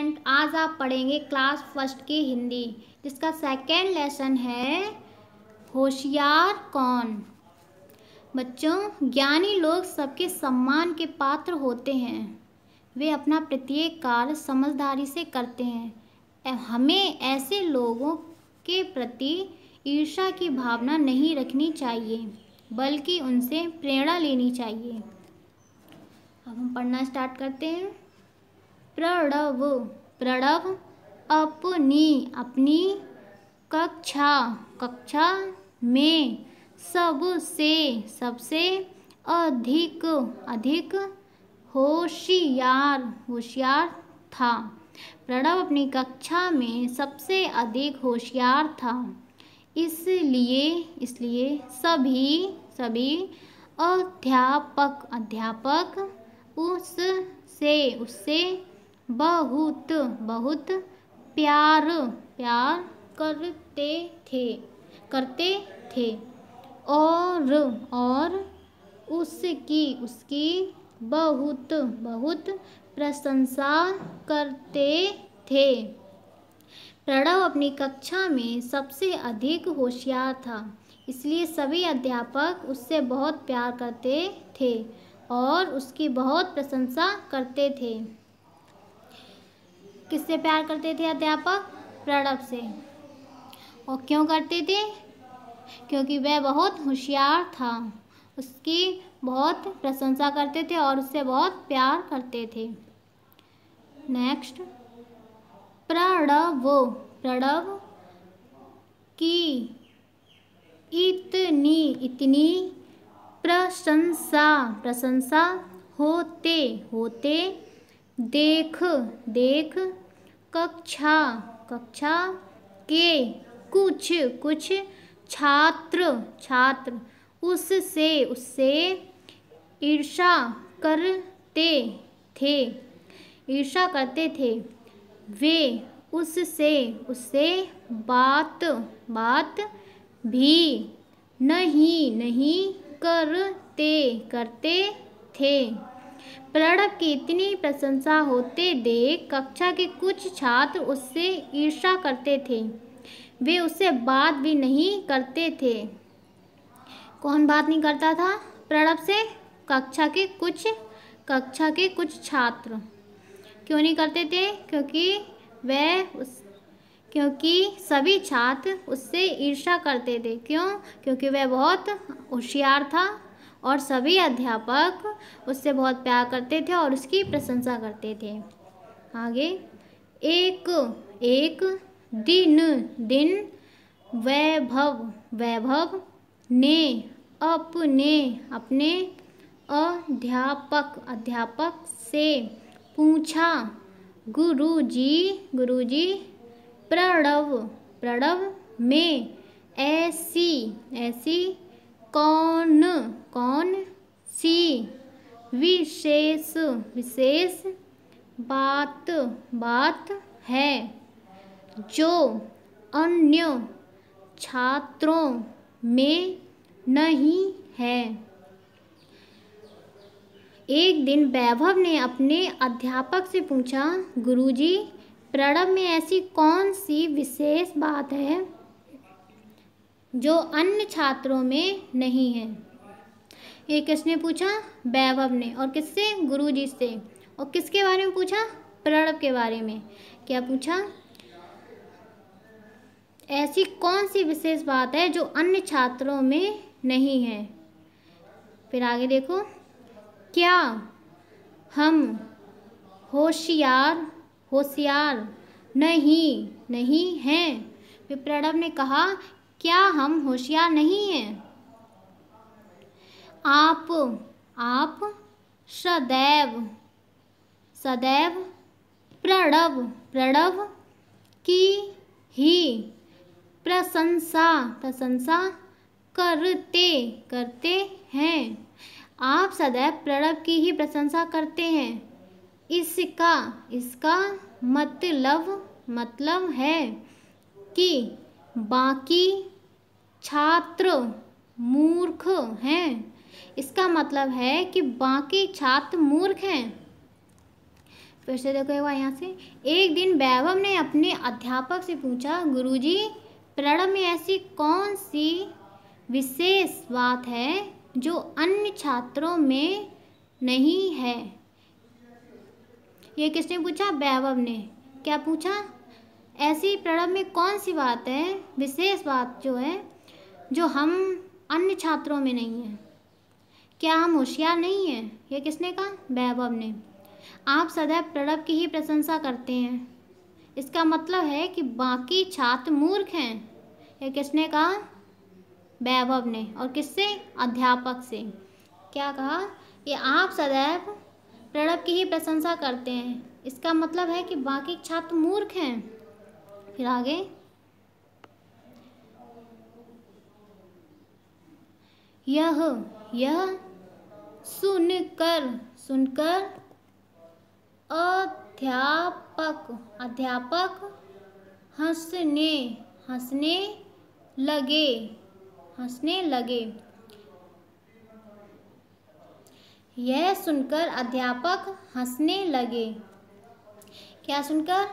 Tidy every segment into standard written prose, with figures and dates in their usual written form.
Student, आज आप पढ़ेंगे क्लास फर्स्ट की हिंदी, जिसका सेकेंड लेसन है होशियार कौन। बच्चों, ज्ञानी लोग सबके सम्मान के पात्र होते हैं। वे अपना प्रत्येक कार्य समझदारी से करते हैं। हमें ऐसे लोगों के प्रति ईर्ष्या की भावना नहीं रखनी चाहिए, बल्कि उनसे प्रेरणा लेनी चाहिए। अब हम पढ़ना स्टार्ट करते हैं। प्रणव, प्रणव अपनी कक्षा में सबसे अधिक होशियार था। प्रणव अपनी कक्षा में सबसे अधिक होशियार था। इसलिए सभी अध्यापक उससे बहुत प्यार करते थे और उसकी बहुत प्रशंसा करते थे। प्रणव अपनी कक्षा में सबसे अधिक होशियार था, इसलिए सभी अध्यापक उससे बहुत प्यार करते थे और उसकी बहुत प्रशंसा करते थे। किससे प्यार करते थे अध्यापक? प्रणव से। और क्यों करते थे? क्योंकि वह बहुत होशियार था। उसकी बहुत प्रशंसा करते थे और उससे बहुत प्यार करते थे। नेक्स्ट, प्रणव की इतनी प्रशंसा होते देख कक्षा के कुछ छात्र उससे ईर्ष्या करते थे। वे उससे बात भी नहीं करते थे। प्रणव की इतनी प्रशंसा होते देख कक्षा के कुछ छात्र उससे ईर्ष्या करते थे। वे उससे बात भी नहीं करते थे। कौन बात नहीं करता था प्रणव से? कक्षा के कुछ छात्र। क्यों नहीं करते थे? क्योंकि सभी छात्र उससे ईर्ष्या करते थे। क्यों? क्योंकि वह बहुत होशियार था और सभी अध्यापक उससे बहुत प्यार करते थे और उसकी प्रशंसा करते थे। आगे, एक दिन वैभव ने अपने अध्यापक से पूछा, गुरुजी, प्रणव में ऐसी कौन सी विशेष बात है जो अन्य छात्रों में नहीं है? एक दिन वैभव ने अपने अध्यापक से पूछा, गुरुजी, प्रणव में ऐसी कौन सी विशेष बात है जो अन्य छात्रों में नहीं है? ये किसने पूछा? वैभव ने। और किससे? गुरुजी से। और किसके बारे में पूछा? प्रणव के बारे में। क्या पूछा? ऐसी कौन सी विशेष बात है जो अन्य छात्रों में नहीं है? फिर आगे देखो, क्या हम होशियार नहीं हैं? फिर प्रणव ने कहा, क्या हम होशियार नहीं हैं? आप सदैव प्रणव की ही प्रशंसा करते हैं। आप सदैव प्रणव की ही प्रशंसा करते हैं। इसका मतलब है कि बाकी छात्र मूर्ख हैं। इसका मतलब है कि बाकी छात्र मूर्ख हैं। फिर से देखो एक बार यहाँ से। एक दिन वैभव ने अपने अध्यापक से पूछा, गुरुजी, प्रणव में ऐसी कौन सी विशेष बात है जो अन्य छात्रों में नहीं है? ये किसने पूछा? वैभव ने। क्या पूछा? ऐसी प्रणव में कौन सी बात है, विशेष बात जो है, जो हम अन्य छात्रों में नहीं है? क्या हम होशियार नहीं हैं? ये किसने कहा? वैभव ने। आप सदैव प्रणव की ही प्रशंसा करते हैं, इसका मतलब है कि बाकी छात्र मूर्ख हैं। ये किसने कहा? वैभव ने। और किससे? अध्यापक से। क्या कहा? ये आप सदैव प्रणव की ही प्रशंसा करते हैं, इसका मतलब है कि बाकी छात्र मूर्ख हैं। फिर आगे, यह सुनकर अध्यापक हंसने लगे। यह सुनकर अध्यापक हंसने लगे। क्या सुनकर?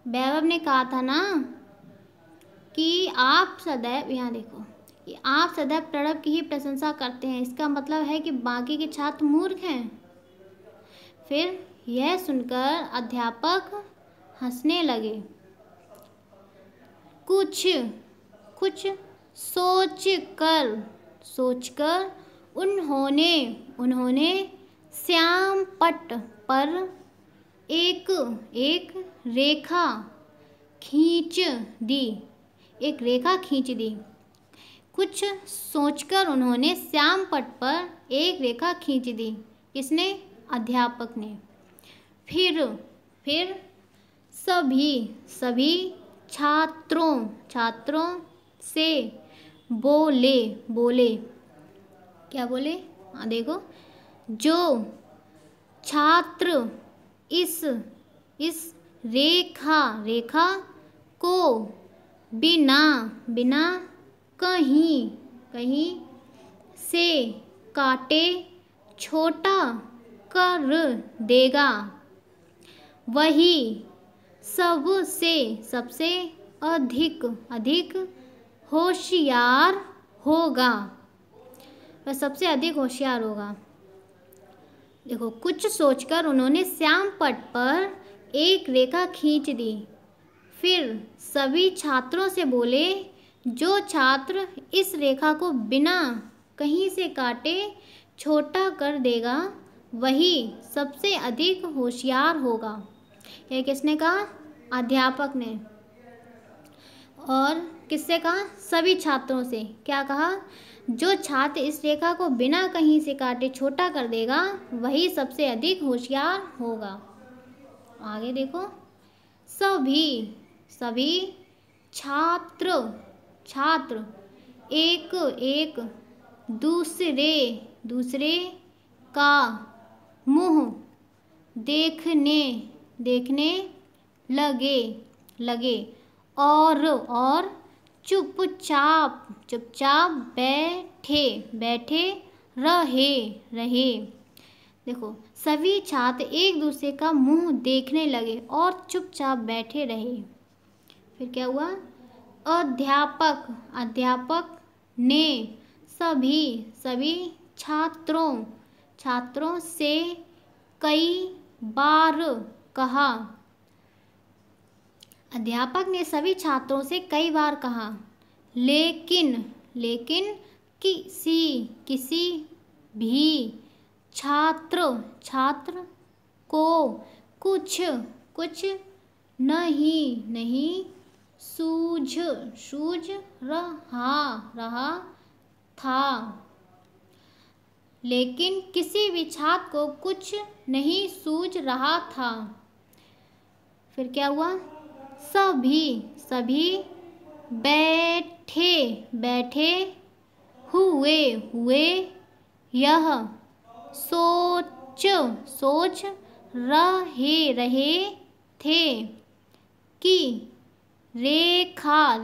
वैभव ने कहा था ना कि आप सदैव, यहाँ देखो, कि आप सदैव प्रणव की ही प्रशंसा करते हैं, इसका मतलब है कि बाकी के छात्र मूर्ख हैं। फिर यह सुनकर अध्यापक हंसने लगे। कुछ सोचकर उन्होंने श्याम पट पर एक रेखा खींच दी। कुछ सोचकर उन्होंने श्याम पट पर एक रेखा खींच दी। किसने? अध्यापक ने। फिर सभी छात्रों से बोले। क्या बोले? देखो, जो छात्र इस रेखा को बिना कहीं से काटे छोटा कर देगा, वही सबसे अधिक होशियार होगा। वह सबसे अधिक होशियार होगा। देखो, कुछ सोचकर उन्होंने श्याम पट पर एक रेखा खींच दी। फिर सभी छात्रों से बोले, जो छात्र इस रेखा को बिना कहीं से काटे छोटा कर देगा, वही सबसे अधिक होशियार होगा। यह किसने कहा? अध्यापक ने। और किससे कहा? सभी छात्रों से। क्या कहा? जो छात्र इस रेखा को बिना कहीं से काटे छोटा कर देगा, वही सबसे अधिक होशियार होगा। आगे देखो, सभी छात्र एक दूसरे का मुंह देखने लगे और चुपचाप बैठे रहे। देखो, सभी छात्र एक दूसरे का मुंह देखने लगे और चुपचाप बैठे रहे। फिर क्या हुआ? अध्यापक ने सभी छात्रों से कई बार कहा। अध्यापक ने सभी छात्रों से कई बार कहा, लेकिन किसी भी छात्र को कुछ नहीं सूझ रहा था। लेकिन किसी भी छात्र को कुछ नहीं सूझ रहा था। फिर क्या हुआ? सभी बैठे हुए यह सोच रहे थे कि रेखा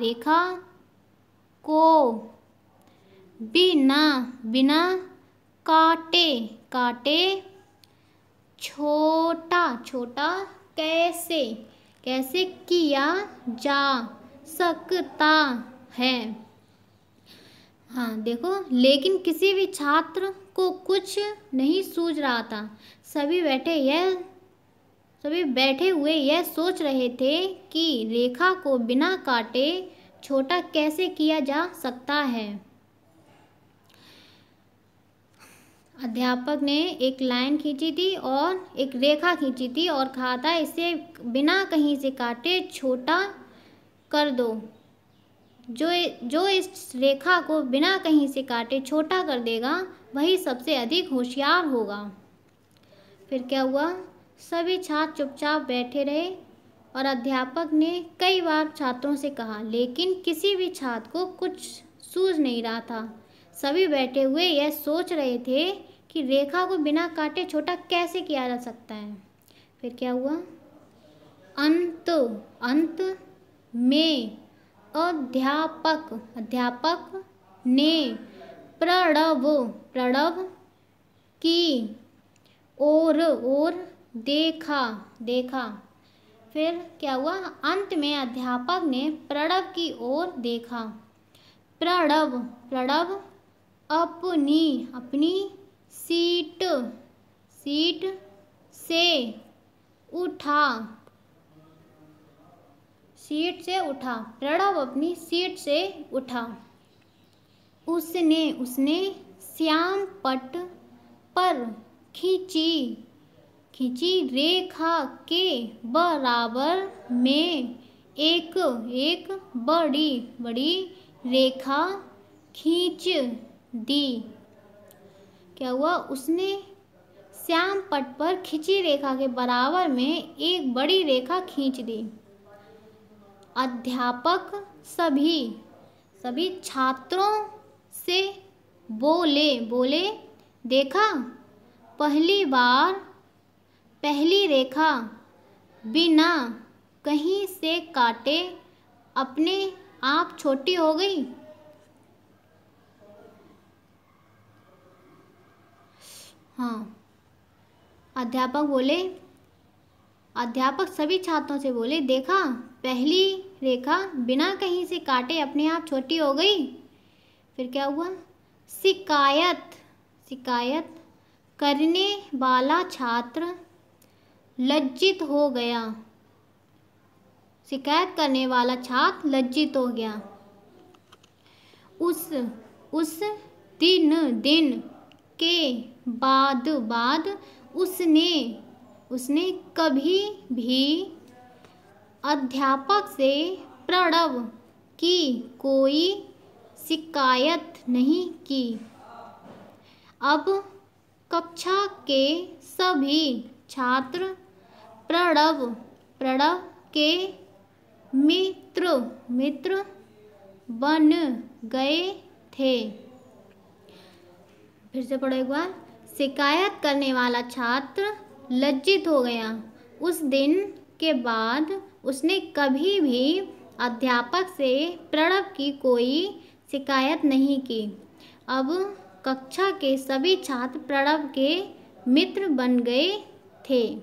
को बिना काटे छोटा छोटा कैसे कैसे किया जा सकता है। हाँ देखो, लेकिन किसी भी छात्र को कुछ नहीं सूझ रहा था। सभी बैठे हुए यह सोच रहे थे कि रेखा को बिना काटे छोटा कैसे किया जा सकता है। अध्यापक ने एक लाइन खींची थी और एक रेखा खींची थी और कहा था इसे बिना कहीं से काटे छोटा कर दो। जो इस रेखा को बिना कहीं से काटे छोटा कर देगा वही सबसे अधिक होशियार होगा। फिर क्या हुआ, सभी छात्र चुपचाप बैठे रहे और अध्यापक ने कई बार छात्रों से कहा, लेकिन किसी भी छात्र को कुछ सूझ नहीं रहा था। सभी बैठे हुए यह सोच रहे थे कि रेखा को बिना काटे छोटा कैसे किया जा सकता है। फिर क्या हुआ, अंत में अध्यापक ने प्रणव की ओर देखा। फिर क्या हुआ, अंत में अध्यापक ने प्रणव की ओर देखा। प्रणव अपनी सीट से उठा। प्रणव अपनी सीट से उठा। उसने श्याम पट पर खींची रेखा के बराबर में एक बड़ी रेखा खींच दी। क्या हुआ, उसने श्याम पट पर खींची रेखा के बराबर में एक बड़ी रेखा खींच दी। अध्यापक सभी छात्रों से बोले देखा, पहली रेखा बिना कहीं से काटे अपने आप छोटी हो गई। हाँ, अध्यापक सभी छात्रों से बोले, देखा, पहली रेखा बिना कहीं से काटे अपने आप छोटी हो गई। फिर क्या हुआ, शिकायत करने वाला छात्र लज्जित हो गया। शिकायत करने वाला छात्र लज्जित हो गया। उस दिन के बाद उसने कभी भी अध्यापक से प्रणव की कोई शिकायत नहीं की। अब कक्षा के सभी छात्र प्रणव के मित्र बन गए थे। फिर से पढ़ो एक बार। शिकायत करने वाला छात्र लज्जित हो गया। उस दिन के बाद उसने कभी भी अध्यापक से प्रणव की कोई शिकायत नहीं की। अब कक्षा के सभी छात्र प्रणव के मित्र बन गए थे।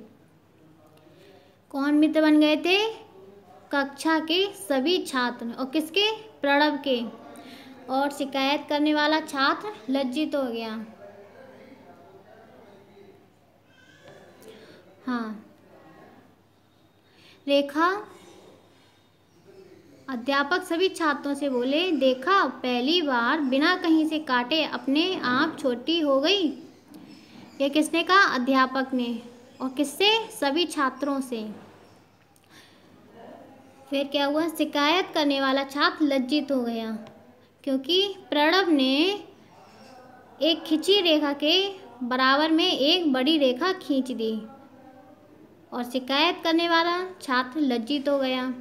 कौन मित्र बन गए थे? कक्षा के सभी छात्र। और किसके? प्रणव के। और शिकायत करने वाला छात्र लज्जित हो गया। हाँ, रेखा अध्यापक सभी छात्रों से बोले, देखा, पहली बार बिना कहीं से काटे अपने आप छोटी हो गई। यह किसने कहा? अध्यापक ने। और किससे? सभी छात्रों से। फिर क्या हुआ? शिकायत करने वाला छात्र लज्जित हो गया क्योंकि प्रणव ने एक खिंची रेखा के बराबर में एक बड़ी रेखा खींच दी। और शिकायत करने वाला छात्र लज्जित हो गया।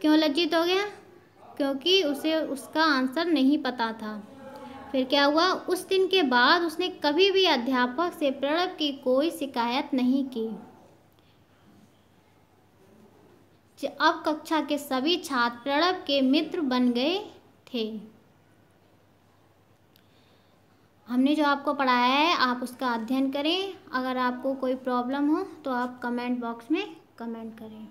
क्यों लज्जित हो गया? क्योंकि उसे उसका आंसर नहीं पता था। फिर क्या हुआ? उस दिन के बाद उसने कभी भी अध्यापक से प्रणव की कोई शिकायत नहीं की। अब कक्षा के सभी छात्र प्रणव के मित्र बन गए थे। हमने जो आपको पढ़ाया है आप उसका अध्ययन करें। अगर आपको कोई प्रॉब्लम हो तो आप कमेंट बॉक्स में कमेंट करें।